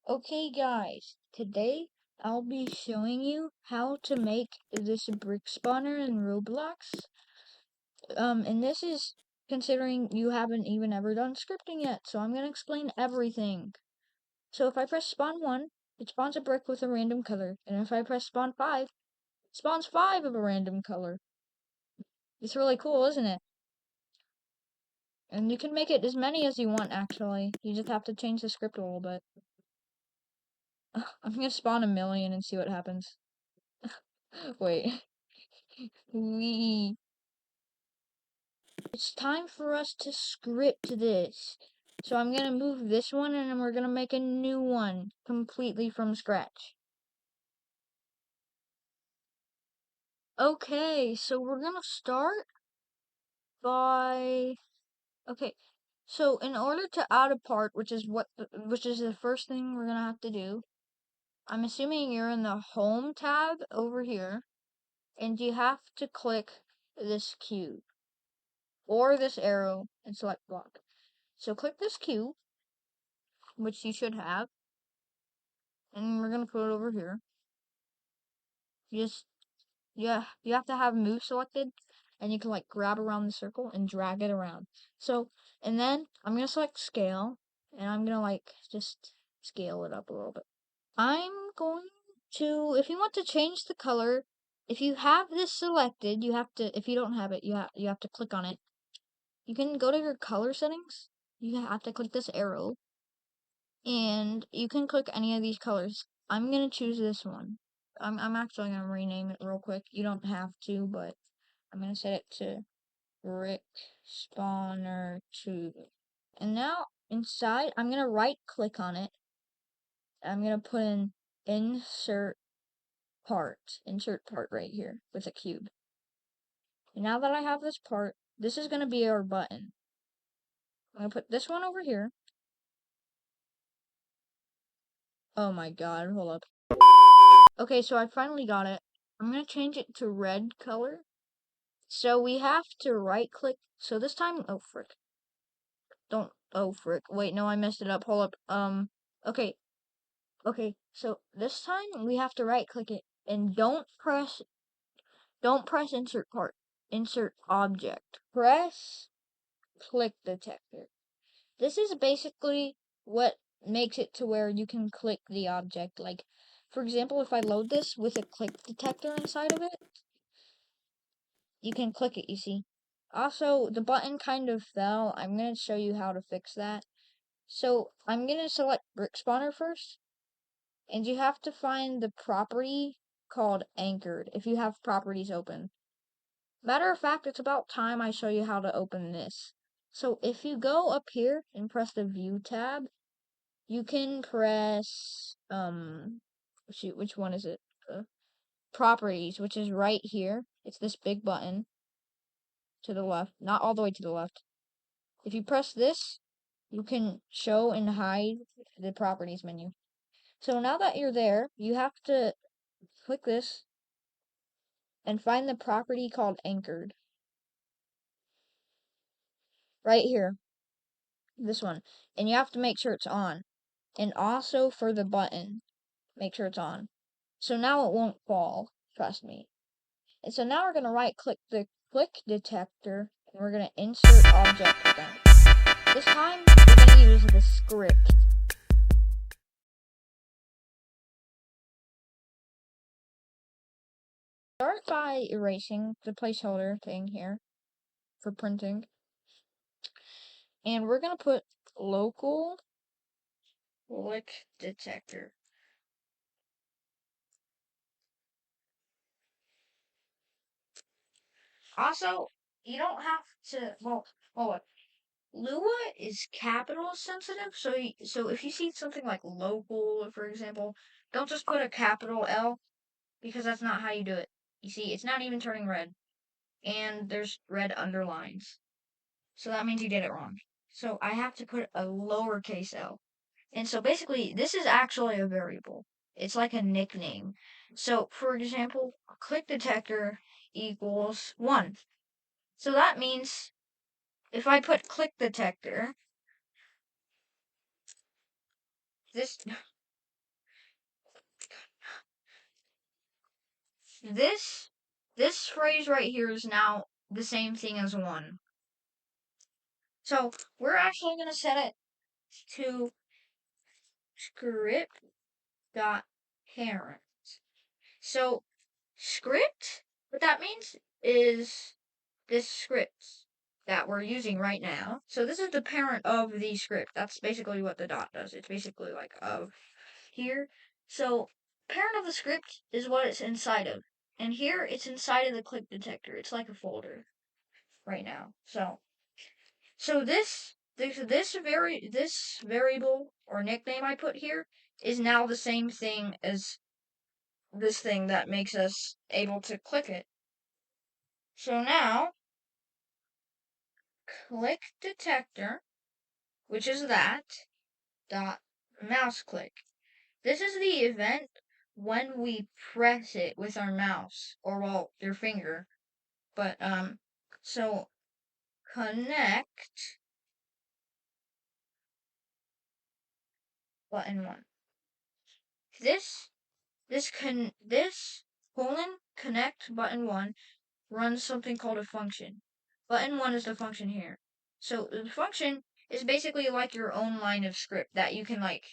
Okay guys, today I'll be showing you how to make this brick spawner in Roblox. And this is considering you haven't even ever done scripting yet, so I'm gonna explain everything. So if I press spawn 1, it spawns a brick with a random color, and if I press spawn 5, it spawns 5 of a random color. It's really cool, isn't it? And you can make it as many as you want actually, you just have to change the script a little bit. I'm gonna spawn 1,000,000 and see what happens. Wait. Wee. It's time for us to script this. So I'm gonna move this one and then we're gonna make a new one completely from scratch. Okay, so we're gonna start by so in order to add a part, which is the first thing we're gonna have to do, I'm assuming you're in the home tab over here, and you have to click this cube or this arrow and select block. So click this cube, which you should have, and we're gonna put it over here. You have to have move selected, and you can like grab around the circle and drag it around. So, and then I'm gonna select scale, and I'm gonna like just scale it up a little bit. I'm going to, if you want to change the color, if you have this selected, you have to, if you don't have it, you have to click on it. You can go to your color settings. You have to click this arrow, and you can click any of these colors. I'm gonna choose this one. I'm actually gonna rename it real quick. You don't have to, but I'm gonna set it to Brick Spawner 2. And now inside, I'm gonna right click on it. I'm gonna put in insert part right here with a cube. And now that I have this part, this is gonna be our button. I'm gonna put this one over here. Oh my god, hold up. Okay, so I finally got it. I'm gonna change it to red color. So we have to right click. So this time, oh frick. Oh frick. Wait, no, I messed it up. Hold up. Okay. Okay, so this time we have to right click it and don't press insert part. Insert object. Press click detector. This is basically what makes it to where you can click the object. Like, for example, if I load this with a click detector inside of it, you can click it, you see. Also, the button kind of fell. I'm going to show you how to fix that. So, I'm going to select Brick Spawner first. And you have to find the property called Anchored if you have properties open. Matter of fact, it's about time I show you how to open this. So, if you go up here and press the View tab, you can press, shoot, which one is it? Properties, which is right here. It's this big button. To the left, not all the way to the left. If you press this, you can show and hide the properties menu. So now that you're there, you have to click this and find the property called Anchored. Right here. This one. And you have to make sure it's on. And also for the button, make sure it's on. So now it won't fall. Trust me. And so now we're going to right click the click detector and we're going to insert object again. This time, we're going to use the script. Start by erasing the placeholder thing here for printing. And we're going to put local click detector. Also, you don't have to, well, Lua is capital sensitive, so if you see something like local, for example, don't just put a capital L, because that's not how you do it. You see, it's not even turning red, and there's red underlines. So that means you did it wrong. So I have to put a lowercase l. And so basically, this is actually a variable. It's like a nickname. So, for example, click detector equals 1. So that means if I put click detector, this this phrase right here is now the same thing as 1. So we're actually going to set it to script.parent. So script, what that means is this script that we're using right now. So this is the parent of the script. That's basically what the dot does. It's basically like of here. So parent of the script is what it's inside of. And here it's inside of the click detector. It's like a folder right now. So this variable or nickname I put here is now the same thing as this thing that makes us able to click it. So now click detector, which is that dot mouse click. This is the event when we press it with our mouse or well your finger. But so connect button 1. This colon connect button 1 runs something called a function. Button 1 is the function here. So the function is basically like your own line of script that you can like.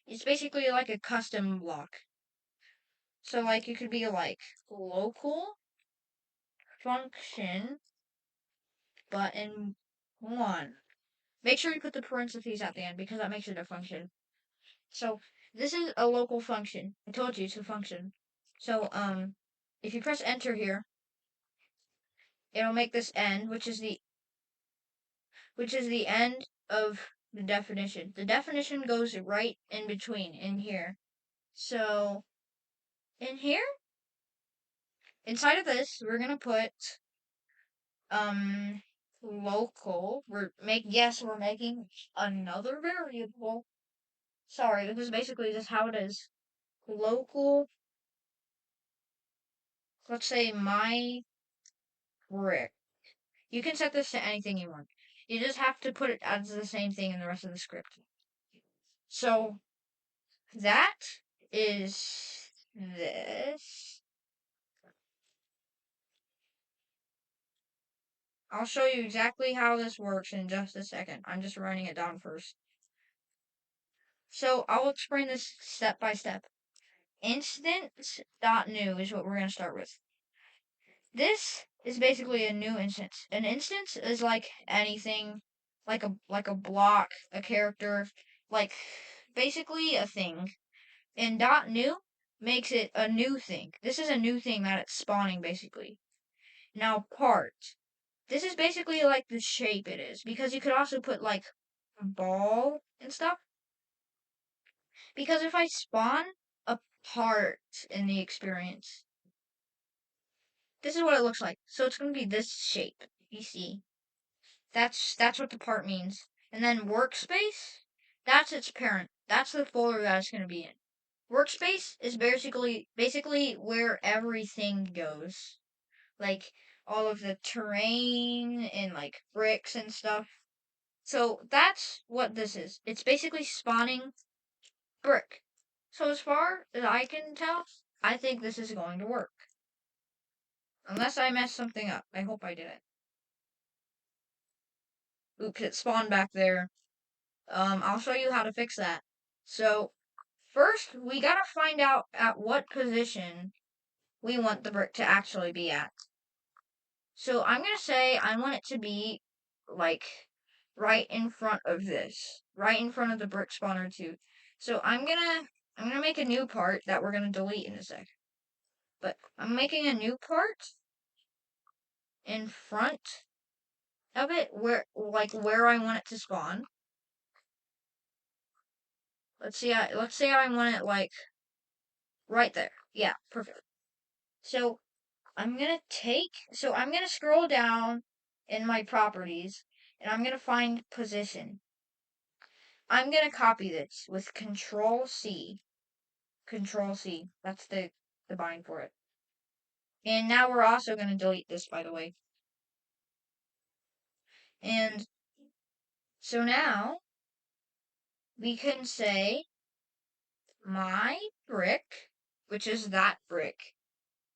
It's basically like a custom block. So like it could be like local function button 1. Make sure you put the parentheses at the end because that makes it a function. So this is a local function. I told you it's a function. So if you press enter here, it'll make this end, which is the end of the definition. The definition goes right in between in here. So in here, inside of this, we're gonna put local. We're making another variable. Sorry, this is basically just how it is. Local, let's say my brick. You can set this to anything you want. You just have to put it as the same thing in the rest of the script. So that is this. I'll show you exactly how this works in just a second. I'm just writing it down first. So I'll explain this step by step. Instance.new is what we're going to start with. This is basically a new instance. An instance is like anything, like a block, a character, like basically a thing. And .new makes it a new thing. This is a new thing that it's spawning basically. Now part. This is basically like the shape it is because you could also put like ball and stuff. Because if I spawn a part in the experience, this is what it looks like. So it's going to be this shape. You see, that's what the part means. And then workspace, that's its parent. That's the folder that it's going to be in. Workspace is basically where everything goes, like all of the terrain and like bricks and stuff. So that's what this is. It's basically spawning brick. So as far as I can tell, I think this is going to work. Unless I messed something up. I hope I didn't. Oops, it spawned back there. I'll show you how to fix that. So, first, we gotta find out at what position we want the brick to actually be at. So, I'm gonna say I want it to be, like, right in front of this. Right in front of the brick spawner, too. So, I'm gonna make a new part that we're gonna delete in a sec. But, I'm making a new part in front of it, where I want it to spawn. Let's say I want it like right there. Yeah, perfect. So I'm gonna scroll down in my properties and I'm gonna find position. I'm gonna copy this with Control C. Control C. That's the bind for it. And now we're also gonna delete this, by the way. And so now we can say my brick, which is that brick,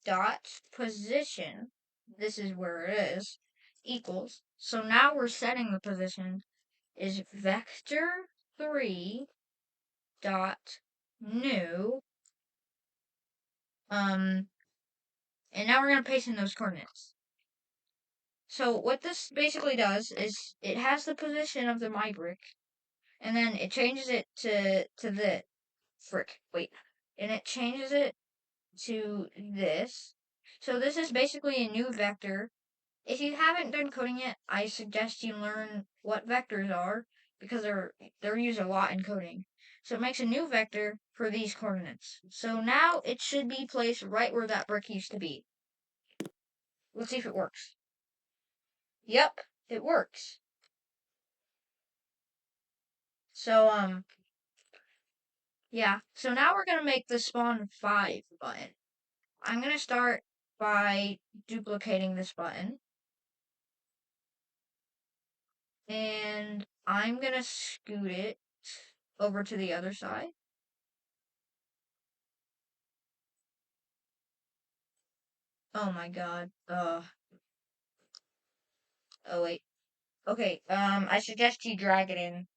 dot position, this is where it is, equals. So now we're setting the position is vector 3 dot new, and now we're going to paste in those coordinates. So what this basically does is it has the position of the my brick, and then it changes it to the and it changes it to this. So this is basically a new vector. If you haven't done coding yet, I suggest you learn what vectors are because they're used a lot in coding. So it makes a new vector for these coordinates. So now it should be placed right where that brick used to be. Let's see if it works. Yep, it works. So yeah. So now we're gonna make the spawn 5 button. I'm gonna start by duplicating this button. And I'm gonna scoot it over to the other side. Oh my god. Oh wait. Okay, I suggest you drag it in,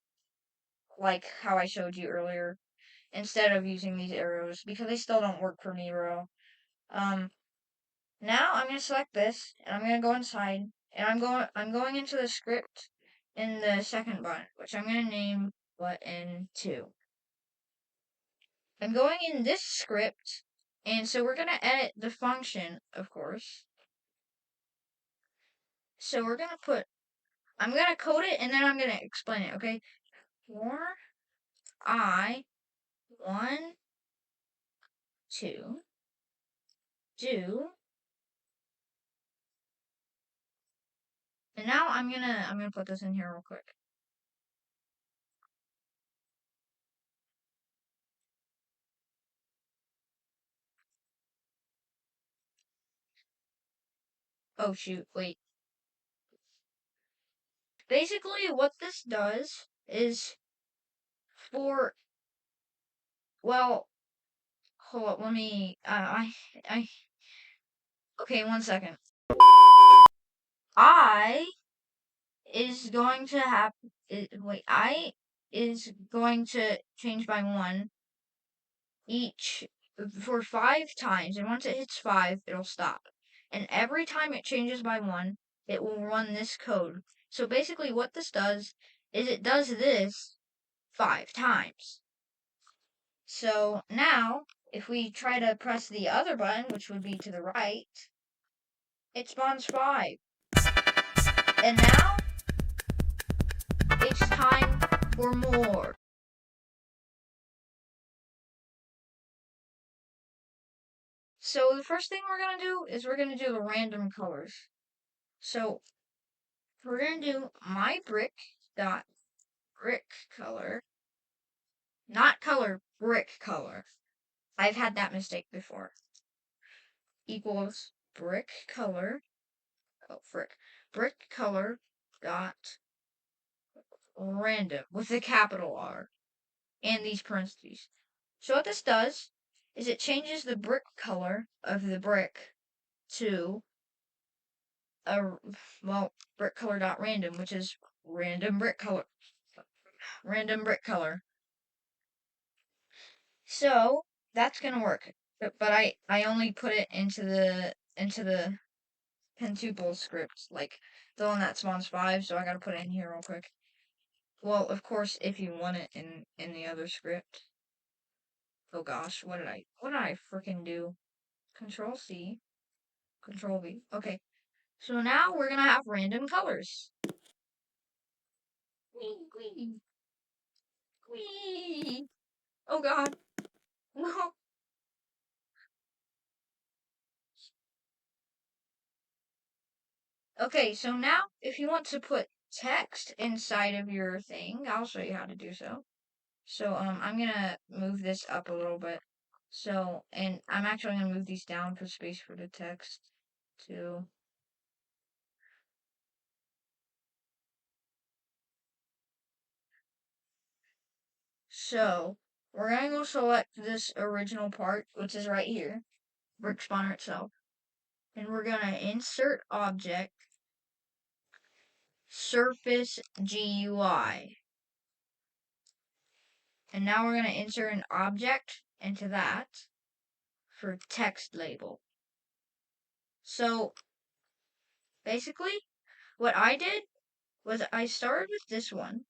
like how I showed you earlier, instead of using these arrows, because they still don't work for me, bro. Now I'm gonna select this, and I'm gonna go inside, and I'm going into the script in the second button, which I'm gonna name button 2. I'm going in this script, and so we're gonna edit the function, of course. So I'm gonna code it, and then I'm gonna explain it, okay? For I 1, 2, do, and now I'm gonna put this in here real quick. Oh shoot, wait. Basically, what this does is for, well, hold up, let me, okay, 1 second. I is going to have, wait, I is going to change by 1 each for 5 times, and once it hits 5, it'll stop. And every time it changes by 1, it will run this code. So basically, what this does is it does this 5 times. So now, if we try to press the other button, which would be to the right, it spawns 5. And now, it's time for more. So the first thing we're going to do is we're going to do the random colors. So we're going to do my brick dot brick color, not color, brick color. I've had that mistake before. Equals brick color, oh frick, brick color dot random with a capital R and these parentheses. So what this does is it changes the brick color of the brick to a, well, brick color dot random, which is random brick color. Random brick color. So that's gonna work. But I only put it into the pentuple script, like the one that spawns 5, so I gotta put it in here real quick. Well, of course, if you want it in the other script. Oh gosh, what did I freaking do? Control C, Control V. Okay, so now we're gonna have random colors. Wee, wee, wee. Oh god, no. Okay, so now if you want to put text inside of your thing, I'll show you how to do so. So I'm gonna move this up a little bit. So, and I'm actually gonna move these down for space for the text too. So we're gonna go select this original part, which is right here. brick spawner itself. And we're gonna insert object, surface GUI. And now we're gonna insert an object into that for text label. So basically, what I did was I started with this one.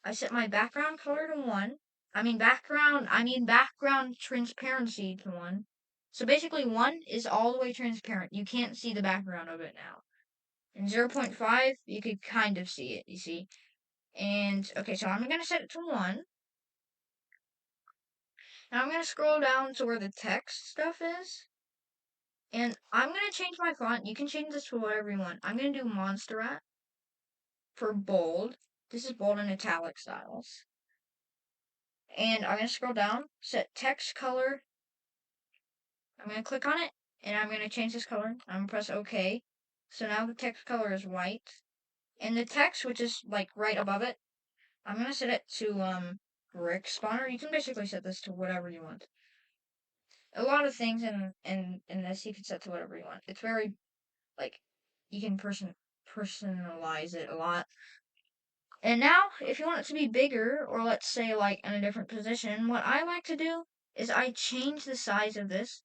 I set my background color to 1. I mean background transparency to 1. So basically 1 is all the way transparent. You can't see the background of it now. And 0.5, you could kind of see it, you see. And, okay, so I'm going to set it to 1. Now I'm going to scroll down to where the text stuff is. And I'm going to change my font. You can change this to whatever you want. I'm going to do Monsterrat for bold. This is bold and italic styles. And I'm going to scroll down, set text color. I'm going to click on it, and I'm going to change this color. I'm going to press OK. So now the text color is white. And the text, which is like right above it, I'm going to set it to brick spawner. You can basically set this to whatever you want. A lot of things in this you can set to whatever you want. It's very, like, you can personalize it a lot. And now, if you want it to be bigger, or let's say like in a different position, what I like to do is I change the size of this.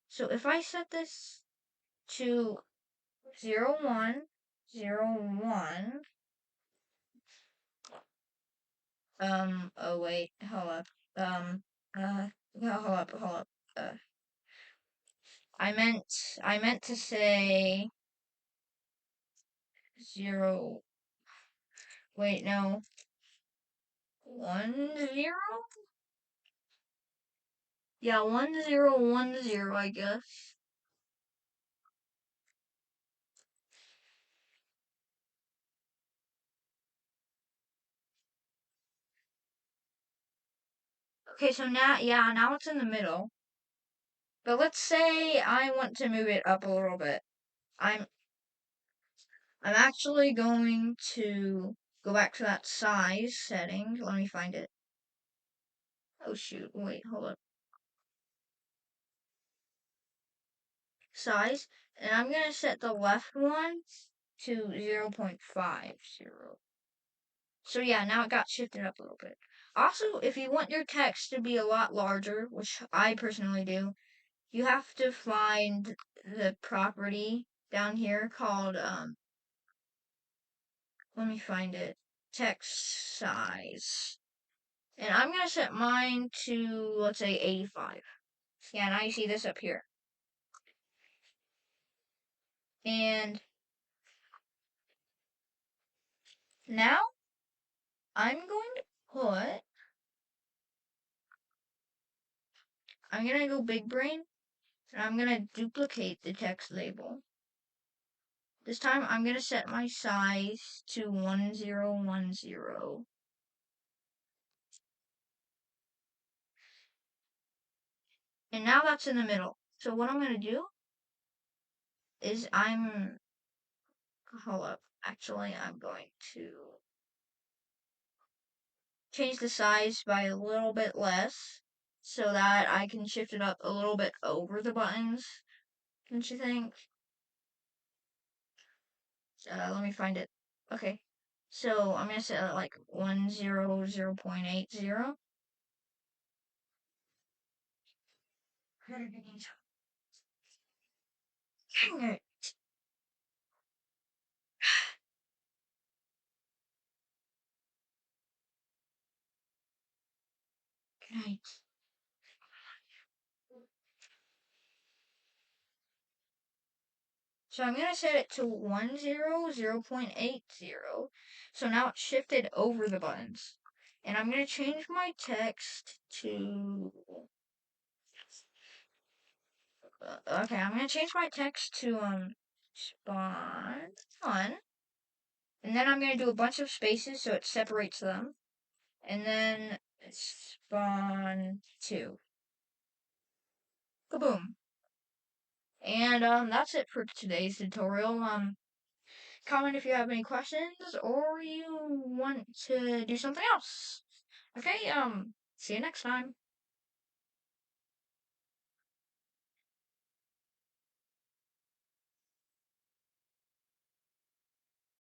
So if I set this to 0, 1, 0, 1, oh wait, hold up, no, hold up, I meant to say 0, wait, no, 1, 0? Yeah, 1, 0, 1, 0, I guess. Okay, so now, yeah, now it's in the middle. But let's say I want to move it up a little bit. I'm actually going to go back to that size setting. Let me find it. Oh shoot, wait, hold up. Size. And I'm going to set the left one to 0.50. So yeah, now it got shifted up a little bit. Also, if you want your text to be a lot larger, which I personally do, you have to find the property down here called, let me find it, text size. And I'm going to set mine to, let's say, 85. Yeah, now you see this up here. And now I'm going to go big brain, and I'm going to duplicate the text label. This time I'm going to set my size to 1010. And now that's in the middle. So what I'm going to do is hold up, actually I'm going to change the size by a little bit less so that I can shift it up a little bit over the buttons, don't you think? Let me find it. Okay, so I'm gonna set it like 100.80. Dang it. Good night. So I'm gonna set it to 100.80. So now it's shifted over the buttons. And I'm gonna change my text to okay, I'm gonna change my text to spawn 1. And then I'm gonna do a bunch of spaces so it separates them. And then spawn 2. Kaboom. And that's it for today's tutorial. Comment if you have any questions or you want to do something else. Okay, see you next time.